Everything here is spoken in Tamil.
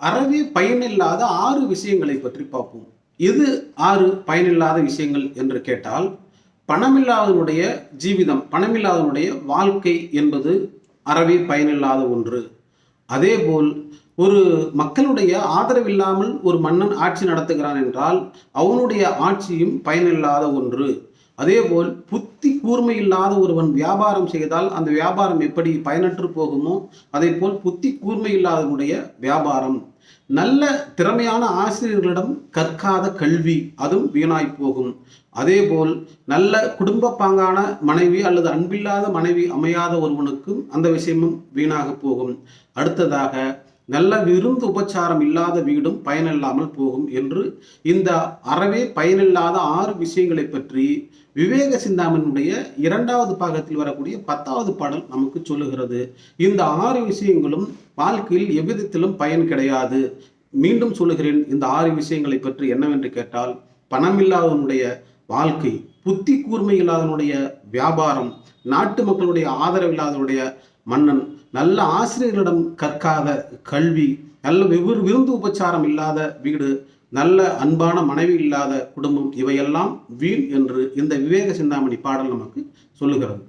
அறவே பயனில்லாத 6 விஷயங்களை பற்றி பார்ப்போம். எது 6 பயனில்லாத விஷயங்கள் என்று கேட்டால், பணமில்லாதவனுடைய ஜீவிதம், பணமில்லாதவனுடைய வாழ்க்கை என்பது அறவே பயனில்லாத ஒன்று. அதேபோல் ஒரு மக்களுடைய ஆதரவில்லாமல் ஒரு மன்னன் ஆட்சி நடத்துகிறான் என்றால் அவனுடைய ஆட்சியும் பயனில்லாத ஒன்று. அதேபோல் புத்தி கூர்மை இல்லாத ஒருவன் வியாபாரம் செய்தால் அந்த வியாபாரம் எப்படி பயனற்று போகுமோ அதே போல் புத்தி கூர்மை இல்லாதவனுடைய வியாபாரம். நல்ல திறமையான ஆசிரியர்களிடம் கற்காத கல்வி அதுவும் வீணாய் போகும். அதேபோல் நல்ல குடும்ப பாங்கான மனைவி அல்லது அன்பில்லாத மனைவி அமையாத ஒருவனுக்கும் அந்த விஷயமும் வீணாக போகும். அடுத்ததாக நல்ல விருந்து உபச்சாரம் இல்லாத வீடும் பயனில்லாமல் போகும் என்று இந்த அறவே பயனில்லாத 6 விஷயங்களை பற்றி விவேக சிந்தாமணியுடைய 2வது பாகத்தில் வரக்கூடிய 10வது பாடல் நமக்கு சொல்லுகிறது. இந்த 6 விஷயங்களும் வாழ்க்கையில் எவ்விதத்திலும் பயன் கிடையாது. மீண்டும் சொல்லுகிறேன், இந்த 6 விஷயங்களை பற்றி என்னவென்று கேட்டால், பணமில்லாதவனுடைய வாழ்க்கை, புத்தி கூர்மை இல்லாதவனுடைய வியாபாரம், நாட்டு மக்களுடைய ஆதரவில்லாதவனுடைய மன்னன், நல்ல ஆசிரியர்களிடம் கற்காத கல்வி, நல்ல விருந்து உபச்சாரம் இல்லாத வீடு, நல்ல அன்பான மனைவி இல்லாத குடும்பம், இவையெல்லாம் வீண் என்று இந்த விவேக சிந்தாமணி பாடல் நமக்கு சொல்லுகிறது.